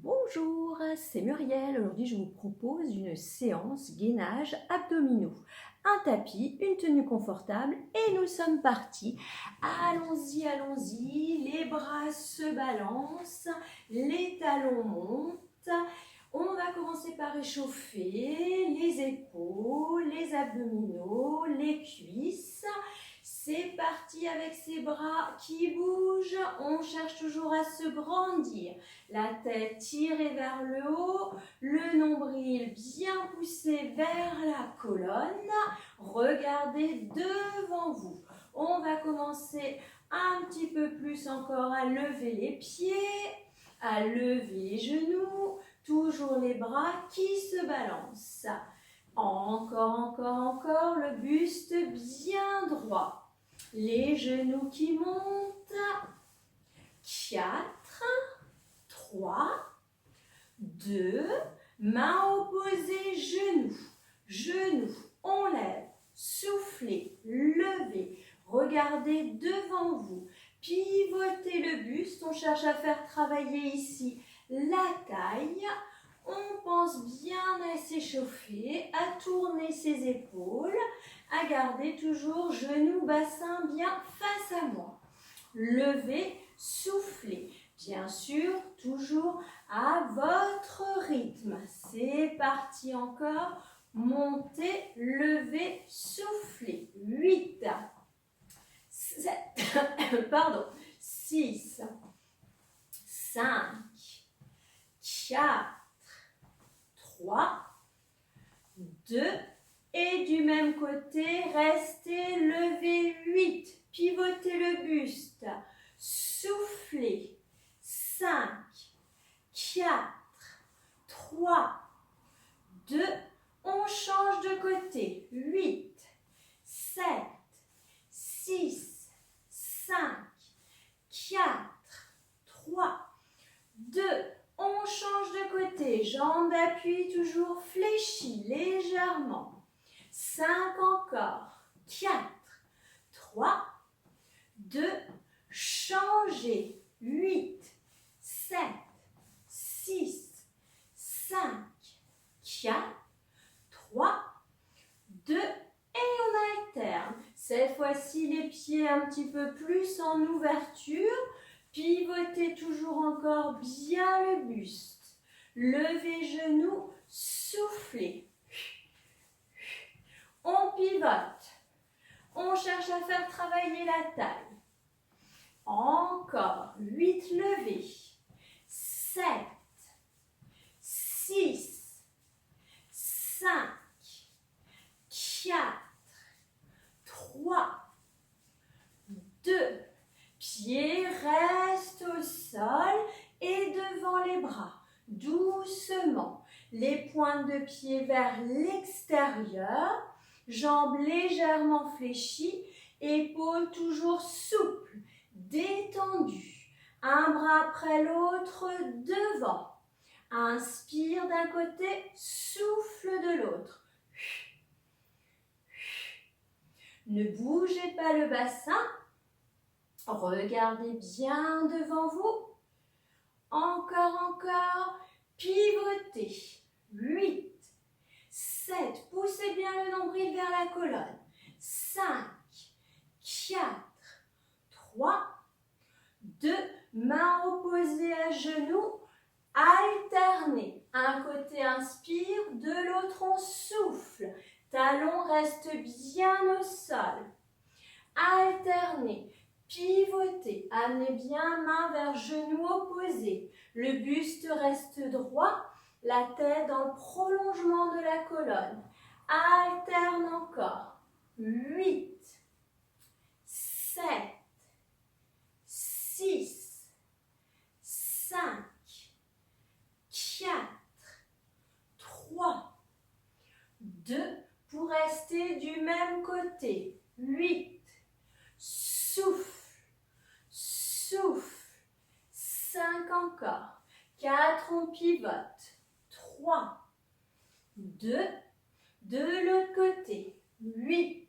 Bonjour, c'est Muriel. Aujourd'hui, je vous propose une séance gainage abdominaux. Un tapis, une tenue confortable et nous sommes partis. Allons-y, allons-y. Les bras se balancent, les talons montent. On va commencer par échauffer les épaules, les abdominaux, les cuisses. C'est parti avec ces bras qui bougent. On cherche toujours à se grandir. La tête tirée vers le haut, le nombril bien poussé vers la colonne. Regardez devant vous. On va commencer un petit peu plus encore à lever les pieds, à lever les genoux. Toujours les bras qui se balancent. Encore, le buste bien droit. Les genoux qui montent. 4, 3, 2, main opposée, genoux. Genoux, on lève, soufflez, levez. Regardez devant vous. Pivotez le buste. On cherche à faire travailler ici la taille. On pense bien à s'échauffer, à tourner ses épaules, à garder toujours genoux, bassin bien face à moi. Levez, soufflez. Bien sûr, toujours à votre rythme. C'est parti encore. Montez, levez, soufflez. 8, 7, pardon, 6, 5, 4, 3, 2, et du même côté, restez, levez, 8, pivotez le buste, soufflez, 5, 4, 3, 2, on change de côté, 8, 7, 6, 5, 4, 3, 2, on change de côté, jambes d'appui toujours fléchies légèrement. 5 encore, 4, 3, 2, changez. 8, 7, 6, 5, 4, 3, 2, et on alterne. Cette fois-ci, les pieds un petit peu plus en ouverture. Pivotez toujours encore bien le buste. Levez genoux, soufflez. On pivote. On cherche à faire travailler la taille. Encore. 8 levés. 7, 6, 5, 4, 3, 2, pieds restent au sol et devant les bras. Doucement, les pointes de pied vers l'extérieur, jambes légèrement fléchies, épaules toujours souples, détendues. Un bras après l'autre devant. Inspire d'un côté, souffle de l'autre. Ne bougez pas le bassin. Regardez bien devant vous. Encore. Pivotez. 8, 7, poussez bien le nombril vers la colonne. 5, 4, 3, 2, mains opposées à genoux. Alternez. Un côté inspire, de l'autre on souffle. Talons restent bien au sol. Alternez. Pivotez, amenez bien main vers genou opposé. Le buste reste droit, la tête dans le prolongement de la colonne. Alterne encore. 8, 7, 6, 5, 4, 3, 2, pour rester du même côté. 8, souffle, 5 encore, 4, on pivote, 3, 2, de l'autre côté, 8,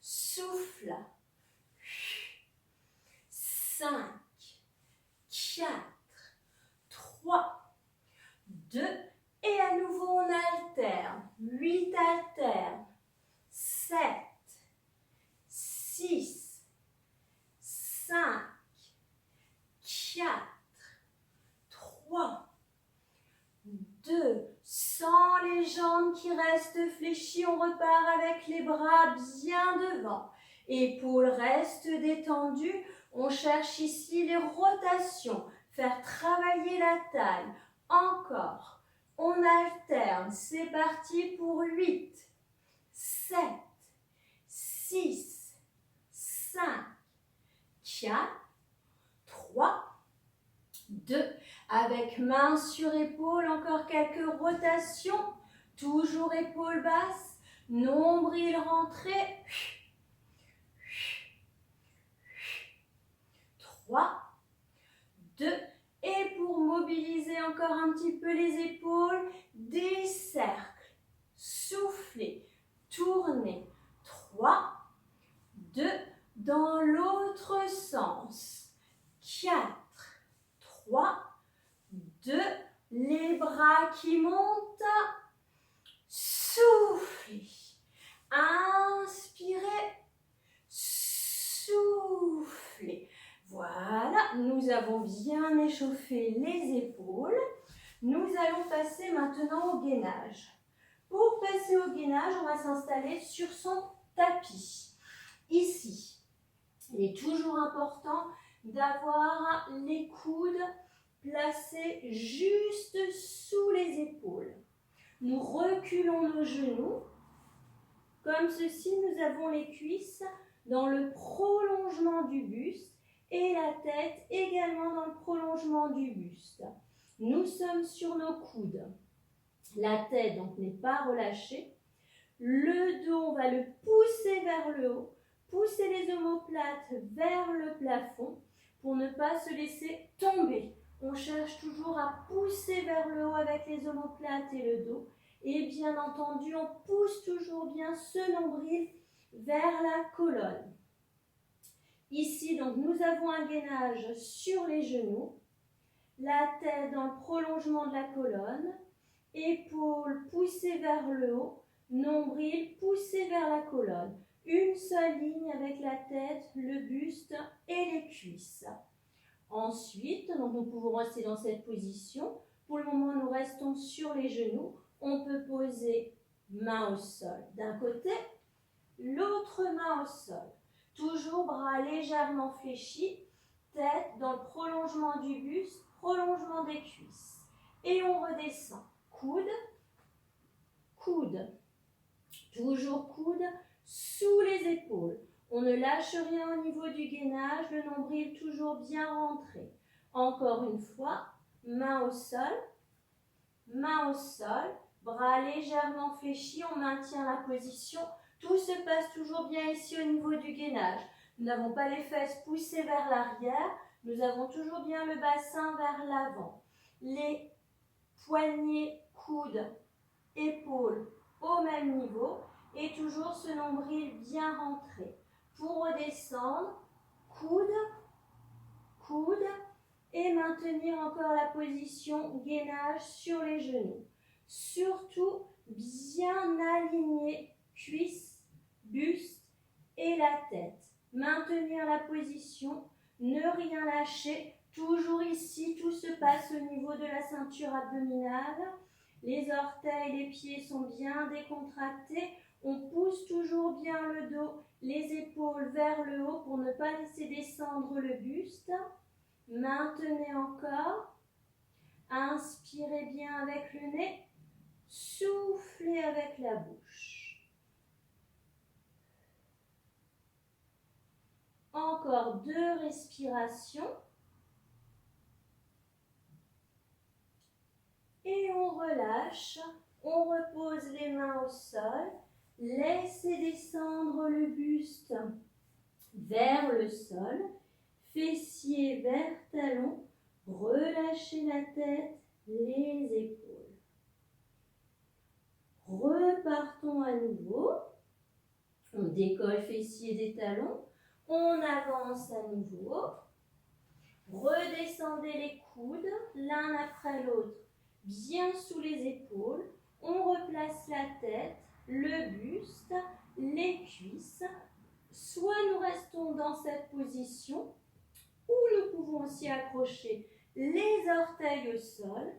souffle, 5, 4, 3, 2, et à nouveau on alterne. 8 alterne. 7, 6, 5, 4, 3, 2, sans les jambes qui restent fléchies, on repart avec les bras bien devant. Épaules restent détendues, on cherche ici les rotations, faire travailler la taille. Encore, on alterne, c'est parti pour 8, 7, 6, 5, 4, 3, 2, avec main sur épaule, encore quelques rotations, toujours épaule basse, nombril rentré, 3, 2, et pour mobiliser encore un petit peu les épaules, des cercles, soufflez, tournez, 3, 2, dans l'autre sens, 4, 3, 2, les bras qui montent, soufflez, inspirez, soufflez. Voilà, nous avons bien échauffé les épaules. Nous allons passer maintenant au gainage. Pour passer au gainage, on va s'installer sur son tapis. Ici, il est toujours important d'avoir les coudes placés juste sous les épaules. Nous reculons nos genoux. Comme ceci, nous avons les cuisses dans le prolongement du buste et la tête également dans le prolongement du buste. Nous sommes sur nos coudes. La tête donc n'est pas relâchée. Le dos, on va le pousser vers le haut. Pousser les omoplates vers le plafond pour ne pas se laisser tomber. On cherche toujours à pousser vers le haut avec les omoplates et le dos. Et bien entendu, on pousse toujours bien ce nombril vers la colonne. Ici, donc, nous avons un gainage sur les genoux, la tête dans le prolongement de la colonne, épaules poussées vers le haut, nombril poussé vers la colonne. Une seule ligne avec la tête, le buste et les cuisses. Ensuite, donc, nous pouvons rester dans cette position. Pour le moment, nous restons sur les genoux. On peut poser main au sol d'un côté, l'autre main au sol. Toujours bras légèrement fléchis, tête dans le prolongement du buste, prolongement des cuisses. Et on redescend. Coude, coude. Toujours coude sous les épaules. On ne lâche rien au niveau du gainage, le nombril toujours bien rentré. Encore une fois, main au sol, bras légèrement fléchis, on maintient la position. Tout se passe toujours bien ici au niveau du gainage. Nous n'avons pas les fesses poussées vers l'arrière, nous avons toujours bien le bassin vers l'avant. Les poignets, coudes, épaules au même niveau et toujours ce nombril bien rentré. Pour redescendre, coude, coude et maintenir encore la position gainage sur les genoux. Surtout bien aligner cuisses, buste et la tête. Maintenir la position, ne rien lâcher. Toujours ici, tout se passe au niveau de la ceinture abdominale. Les orteils, les pieds sont bien décontractés. On pousse toujours bien le dos, les épaules vers le haut pour ne pas laisser descendre le buste. Maintenez encore. Inspirez bien avec le nez. Soufflez avec la bouche. Encore 2 respirations. Et on relâche. On repose les mains au sol. Laissez descendre le buste vers le sol. Fessiers vers talons. Relâchez la tête, les épaules. Repartons à nouveau. On décolle fessiers des talons. On avance à nouveau. Redescendez les coudes l'un après l'autre bien sous les épaules. On replace la tête, le buste, les cuisses. Soit nous restons dans cette position, ou nous pouvons aussi accrocher les orteils au sol,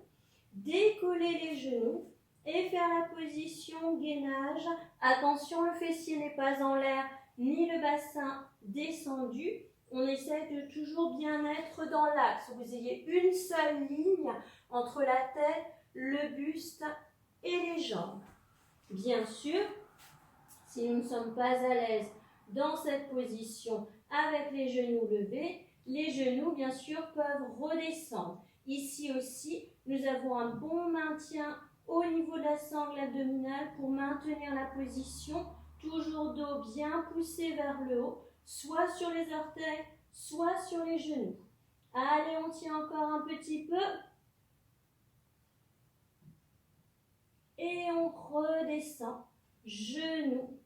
décoller les genoux et faire la position gainage. Attention, le fessier n'est pas en l'air, ni le bassin descendu. On essaie de toujours bien être dans l'axe. Vous ayez une seule ligne entre la tête, le buste et les jambes. Bien sûr, si nous ne sommes pas à l'aise dans cette position avec les genoux levés, les genoux, bien sûr, peuvent redescendre. Ici aussi, nous avons un bon maintien au niveau de la sangle abdominale pour maintenir la position. Toujours dos bien poussé vers le haut, soit sur les orteils, soit sur les genoux. Allez, on tient encore un petit peu. Et on redescend. Genoux,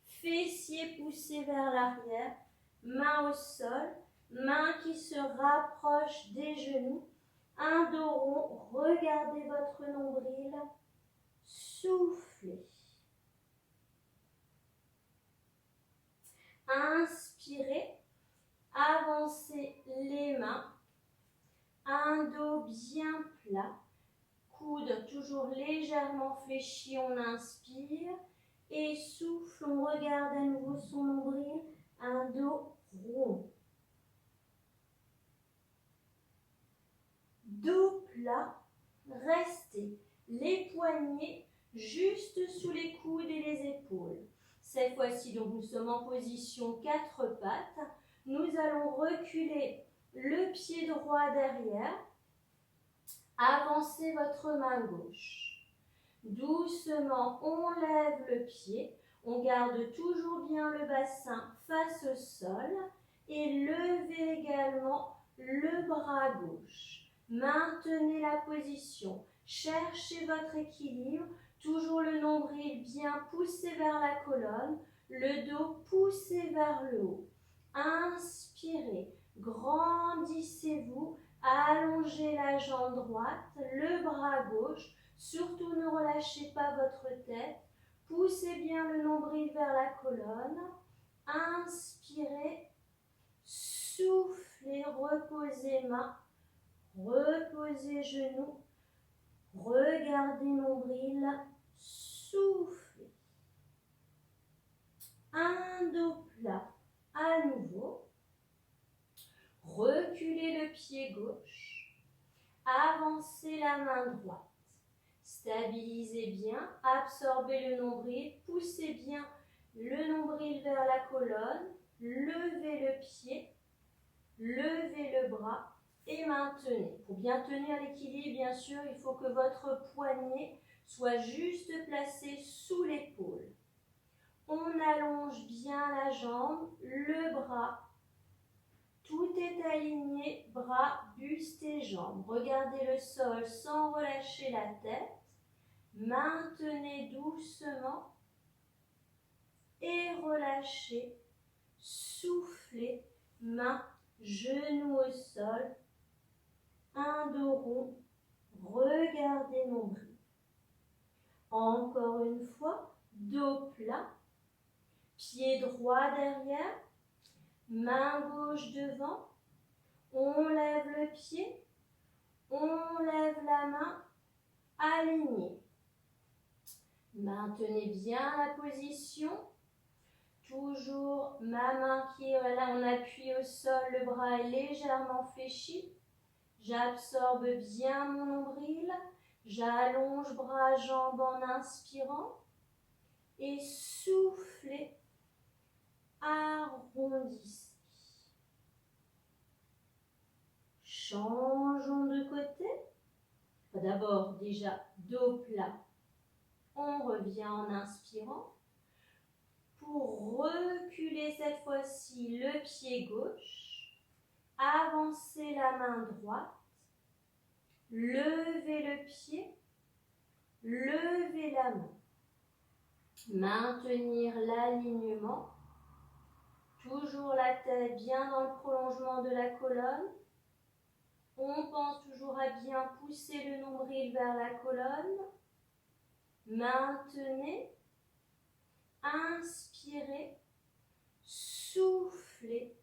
fessiers poussés vers l'arrière, main au sol, main qui se rapproche des genoux, un dos rond, regardez votre nombril, soufflez. Inspirez, avancez les mains, un dos bien plat, coude toujours légèrement fléchi, on inspire. Et souffle, on regarde à nouveau son nombril, un dos rond. Dos plat, restez les poignets juste sous les coudes et les épaules. Cette fois-ci, donc, nous sommes en position 4 pattes. Nous allons reculer le pied droit derrière. Avancez votre main gauche. Doucement, on lève le pied, on garde toujours bien le bassin face au sol et levez également le bras gauche. Maintenez la position, cherchez votre équilibre, toujours le nombril bien poussé vers la colonne, le dos poussé vers le haut. Inspirez, grandissez-vous, allongez la jambe droite, le bras gauche. Surtout ne relâchez pas votre tête. Poussez bien le nombril vers la colonne. Inspirez. Soufflez. Reposez main. Reposez genoux. Regardez nombril. Soufflez. Un dos plat. À nouveau. Reculez le pied gauche. Avancez la main droite. Stabilisez bien, absorbez le nombril, poussez bien le nombril vers la colonne, levez le pied, levez le bras et maintenez. Pour bien tenir l'équilibre, bien sûr, il faut que votre poignet soit juste placé sous l'épaule. On allonge bien la jambe, le bras. Tout est aligné, bras, buste et jambes. Regardez le sol sans relâcher la tête. Maintenez doucement et relâchez. Soufflez, main, genoux au sol, un dos rond. Regardez nombril. Encore une fois, dos plat, pied droit derrière, main gauche devant. On lève le pied, on lève la main, alignée. Maintenez bien la position. Toujours ma main qui est là en appui au sol, le bras est légèrement fléchi. J'absorbe bien mon nombril. J'allonge bras, jambes en inspirant. Et soufflez. Arrondissez. Changeons de côté. D'abord, déjà, dos plat. On revient en inspirant. Pour reculer cette fois-ci le pied gauche. Avancez la main droite. Levez le pied. Levez la main. Maintenir l'alignement. Toujours la tête bien dans le prolongement de la colonne. On pense toujours à bien pousser le nombril vers la colonne. Maintenez. Inspirez. Soufflez.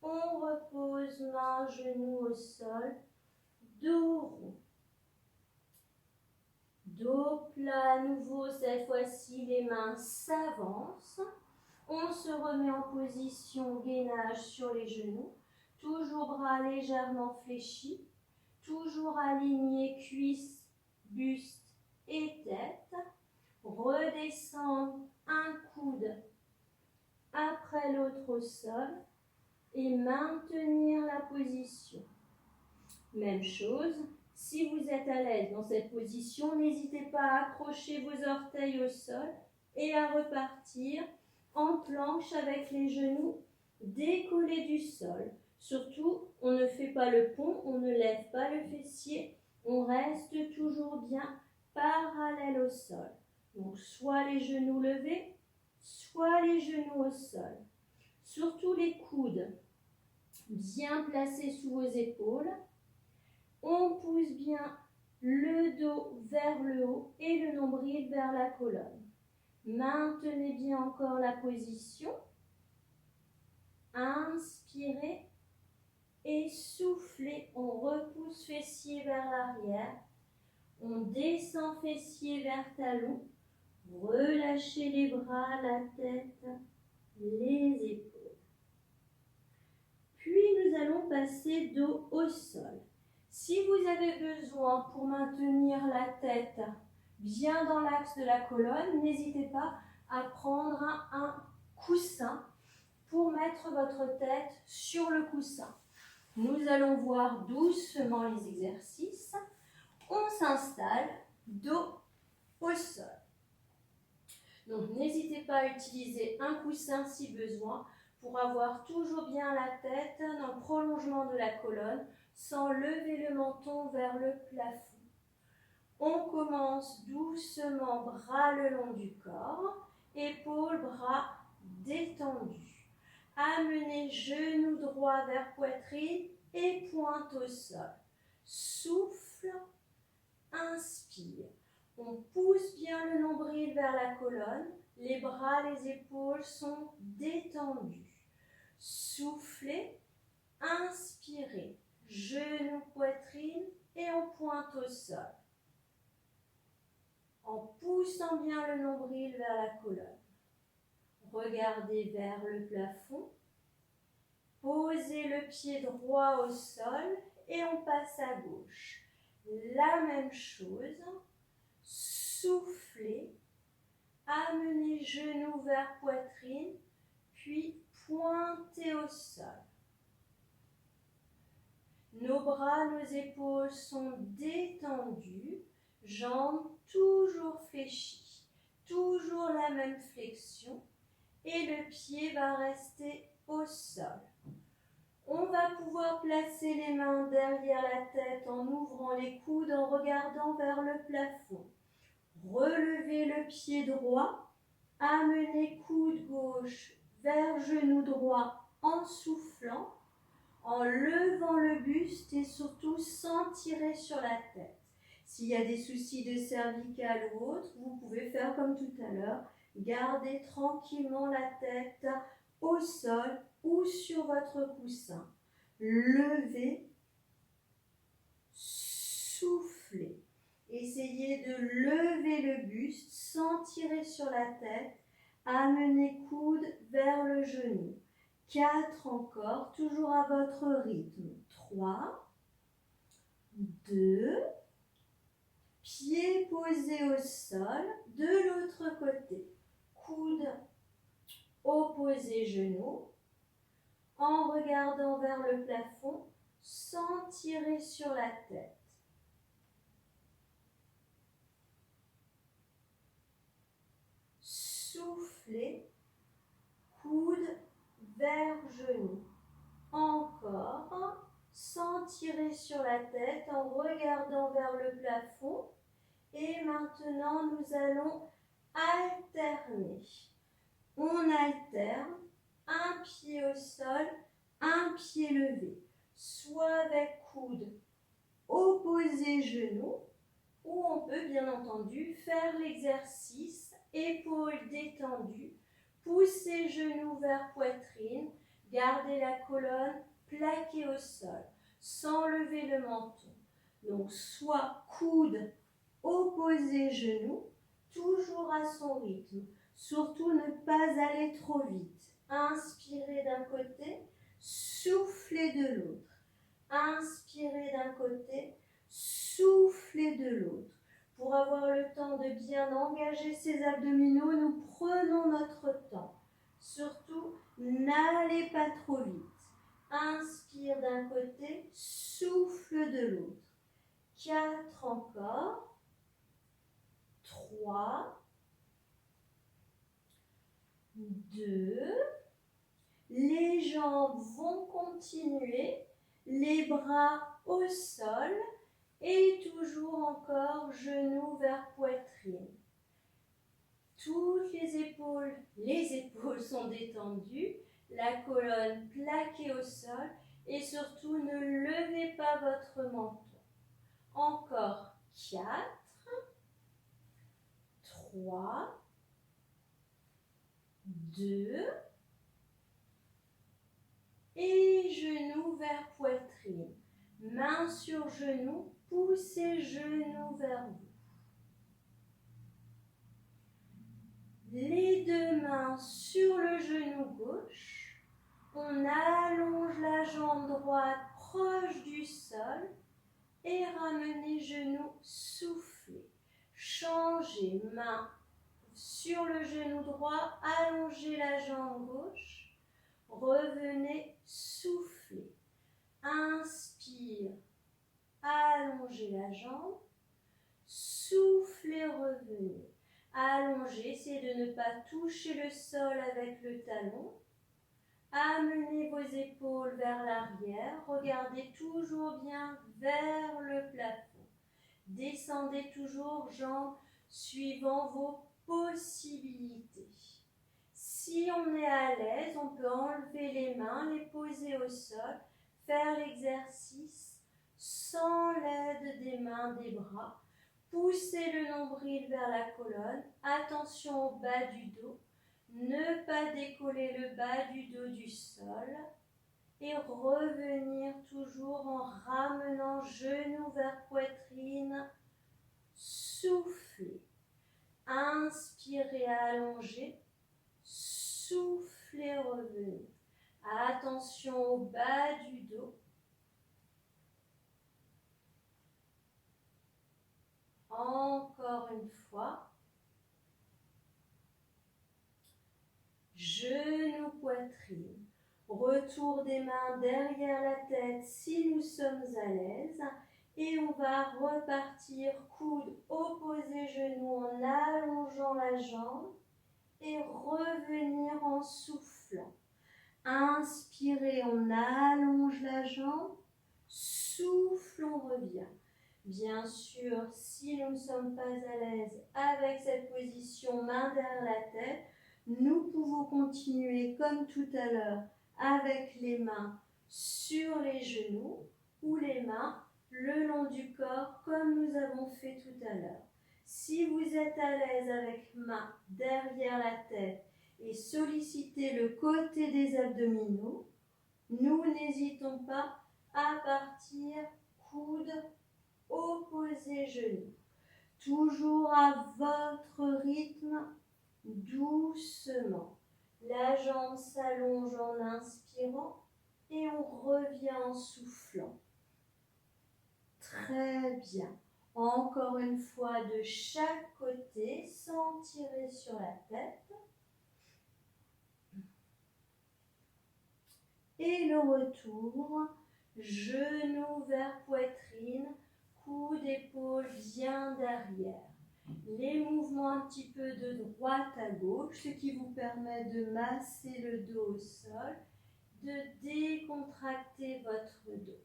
On repose main, genou au sol. Dos rond. Dos plat à nouveau, cette fois-ci les mains s'avancent. On se remet en position gainage sur les genoux. Toujours bras légèrement fléchis. Toujours alignés cuisses, buste et tête. Redescendre un coude après l'autre au sol et maintenir la position. Même chose, si vous êtes à l'aise dans cette position, n'hésitez pas à accrocher vos orteils au sol et à repartir en planche avec les genoux décollés du sol. Surtout, on ne fait pas le pont, on ne lève pas le fessier, on reste toujours bien parallèle au sol. Donc, soit les genoux levés, soit les genoux au sol. Surtout les coudes bien placés sous vos épaules. On pousse bien le dos vers le haut et le nombril vers la colonne. Maintenez bien encore la position. Inspirez et soufflez. On repousse fessier vers l'arrière. On descend fessier vers talon. Relâchez les bras, la tête, les épaules. Puis nous allons passer dos au sol. Si vous avez besoin pour maintenir la tête bien dans l'axe de la colonne, n'hésitez pas à prendre un coussin pour mettre votre tête sur le coussin. Nous allons voir doucement les exercices. On s'installe dos au sol. Donc n'hésitez pas à utiliser un coussin si besoin pour avoir toujours bien la tête dans le prolongement de la colonne sans lever le menton vers le plafond. On commence doucement, bras le long du corps, épaules, bras détendus. Amenez genou droit vers poitrine et pointe au sol. Souffle, inspire. On pousse bien le nombril vers la colonne. Les bras, les épaules sont détendus. Soufflez, inspirez. Genou, poitrine et on pointe au sol. En poussant bien le nombril vers la colonne. Regardez vers le plafond. Posez le pied droit au sol et on passe à gauche. La même chose. Soufflez. Amenez genou vers poitrine, puis pointez au sol. Nos bras, nos épaules sont détendus, jambes toujours fléchies, toujours la même flexion et le pied va rester au sol. On va pouvoir placer les mains derrière la tête en ouvrant les coudes, en regardant vers le plafond. Relevez le pied droit, amenez coude gauche vers genou droit en soufflant, en levant le buste et surtout sans tirer sur la tête. S'il y a des soucis de cervicale ou autre, vous pouvez faire comme tout à l'heure, gardez tranquillement la tête au sol ou sur votre coussin. Levez, soufflez. Essayez de lever le buste sans tirer sur la tête. Amenez coude vers le genou. 4 encore, toujours à votre rythme. 3, 2, pied posé au sol, de l'autre côté. Coude opposé genou, en regardant vers le plafond, sans tirer sur la tête. Soufflez, coude vers genou. Encore, sans tirer sur la tête, en regardant vers le plafond. Et maintenant, nous allons alterner. On alterne, un pied au sol, un pied levé. Soit avec coude opposé genou, ou on peut bien entendu faire l'exercice épaules détendues, pousser genoux vers poitrine, garder la colonne plaquée au sol, sans lever le menton. Donc soit coude opposé genou, toujours à son rythme. Surtout ne pas aller trop vite. Inspirez d'un côté, soufflez de l'autre. Inspirez d'un côté, soufflez de l'autre. Pour avoir le temps de bien engager ses abdominaux, nous prenons notre temps. Surtout, n'allez pas trop vite. Inspire d'un côté, souffle de l'autre. 4 encore. 3. 2. Les jambes vont continuer, les bras au sol et toujours encore genoux vers poitrine. Toutes les épaules sont détendues, la colonne plaquée au sol et surtout ne levez pas votre menton. Encore 4, 3, 2 et genoux vers poitrine. Main sur genou, poussez genoux vers vous. Les deux mains sur le genou gauche. On allonge la jambe droite proche du sol et ramenez genou soufflé. Changez main sur le genou droit, allongez la jambe gauche. Revenez souffler. Inspire, allongez la jambe. Soufflez, revenez. Allongez, essayez de ne pas toucher le sol avec le talon. Amenez vos épaules vers l'arrière. Regardez toujours bien vers le plafond. Descendez toujours jambes suivant vos possibilités. Si on est à l'aise, on peut enlever les mains, les poser au sol, faire l'exercice sans l'aide des mains, des bras. Poussez le nombril vers la colonne. Attention au bas du dos. Ne pas décoller le bas du dos du sol. Et revenir toujours en ramenant genoux vers poitrine. Soufflez. Inspirez, allongez. Soufflez, revenez. Attention au bas du dos. Encore une fois. Genoux, poitrine. Retour des mains derrière la tête si nous sommes à l'aise. Et on va repartir coude opposé genou en allongeant la jambe. Et revenir en soufflant. Inspirez, on allonge la jambe. Souffle, on revient. Bien sûr, si nous ne sommes pas à l'aise avec cette position, main derrière la tête, nous pouvons continuer comme tout à l'heure avec les mains sur les genoux ou les mains le long du corps comme nous avons fait tout à l'heure. Si vous êtes à l'aise avec main derrière la tête et sollicitez le côté des abdominaux, nous n'hésitons pas à partir coude opposé genou. Toujours à votre rythme, doucement. La jambe s'allonge en inspirant et on revient en soufflant. Très bien. Encore une fois de chaque côté, sans tirer sur la tête. Et le retour, genoux vers poitrine, coude, épaule bien derrière. Les mouvements un petit peu de droite à gauche, ce qui vous permet de masser le dos au sol, de décontracter votre dos.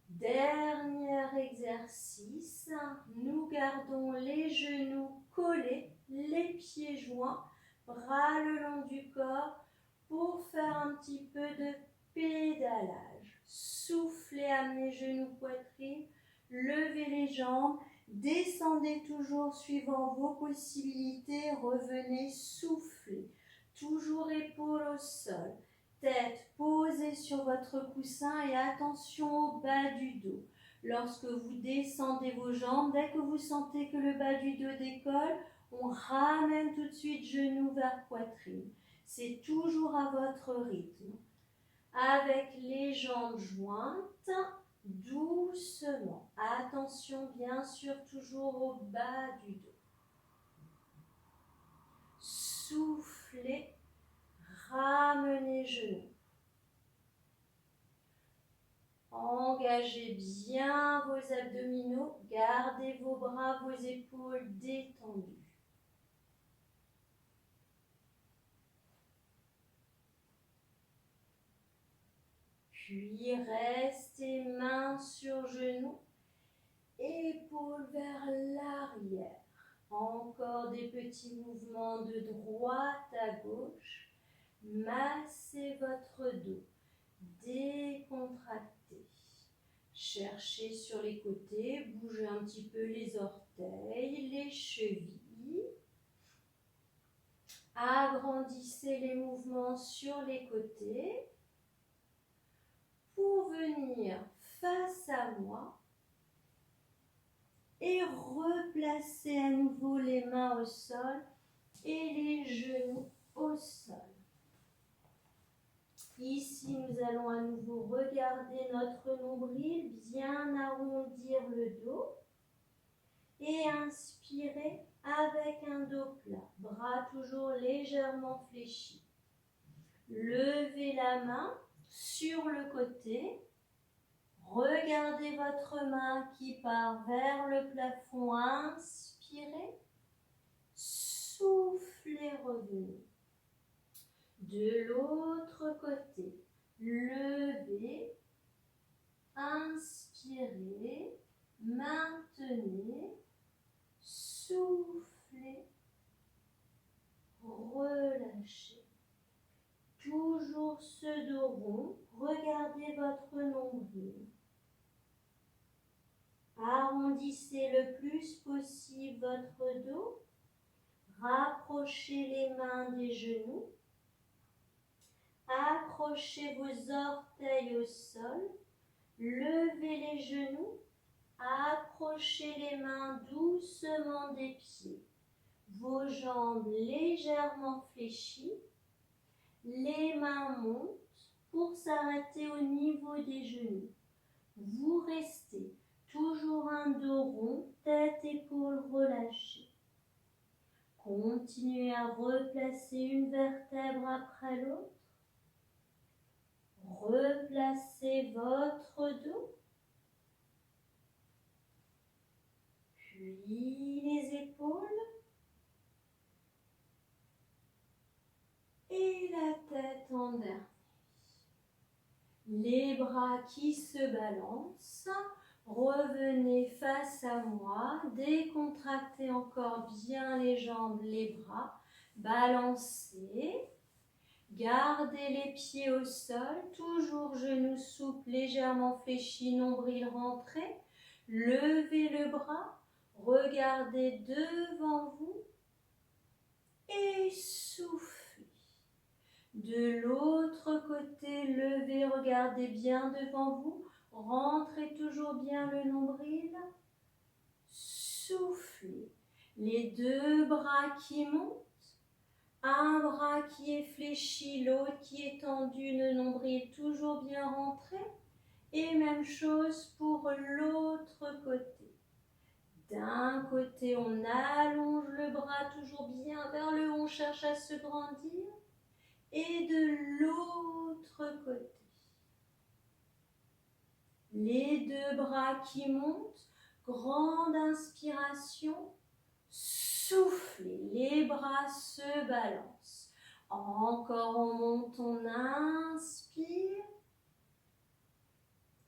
Dernier exercice, nous gardons les genoux collés, les pieds joints, bras le long du corps pour faire un petit peu de pédalage. Soufflez, amenez genoux, poitrine. Levez les jambes. Descendez toujours suivant vos possibilités. Revenez, soufflez. Toujours épaules au sol. Tête posée sur votre coussin et attention au bas du dos. Lorsque vous descendez vos jambes, dès que vous sentez que le bas du dos décolle, on ramène tout de suite genoux vers poitrine. C'est toujours à votre rythme. Avec les jambes jointes, doucement. Attention bien sûr toujours au bas du dos. Soufflez, ramenez genoux. Engagez bien vos abdominaux, gardez vos bras, vos épaules détendues. Puis restez mains sur genoux, épaules vers l'arrière. Encore des petits mouvements de droite à gauche. Massez votre dos, décontractez. Cherchez sur les côtés, bougez un petit peu les orteils, les chevilles. Agrandissez les mouvements sur les côtés pour venir face à moi et replacer à nouveau les mains au sol et les genoux au sol. Ici, nous allons à nouveau regarder notre nombril, bien arrondir le dos et inspirer avec un dos plat, bras toujours légèrement fléchis. Levez la main sur le côté, regardez votre main qui part vers le plafond, inspirez, soufflez, revenez. De l'autre côté, levez, inspirez, maintenez, soufflez, relâchez. Toujours ce dos rond, regardez votre nombril. Arrondissez le plus possible votre dos, rapprochez les mains des genoux. Accrochez vos orteils au sol, levez les genoux, approchez les mains doucement des pieds, vos jambes légèrement fléchies, les mains montent pour s'arrêter au niveau des genoux. Vous restez toujours un dos rond, tête, épaules relâchées. Continuez à replacer une vertèbre après l'autre. Replacez votre dos, puis les épaules et la tête en dernier. Les bras qui se balancent, revenez face à moi, décontractez encore bien les jambes, les bras, balancez. Gardez les pieds au sol, toujours genoux souples, légèrement fléchis, nombril rentré. Levez le bras, regardez devant vous et soufflez. De l'autre côté, levez, regardez bien devant vous. Rentrez toujours bien le nombril. Soufflez. Les deux bras qui montent. Un bras qui est fléchi, l'autre qui est tendu, le nombril toujours bien rentré. Et même chose pour l'autre côté. D'un côté, on allonge le bras toujours bien vers le haut, on cherche à se grandir. Et de l'autre côté. Les deux bras qui montent, grande inspiration. Soufflez, les bras se balancent. Encore on monte, on inspire.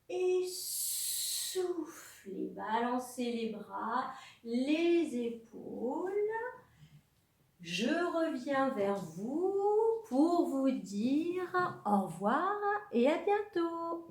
Et soufflez, balancez les bras, les épaules. Je reviens vers vous pour vous dire au revoir et à bientôt.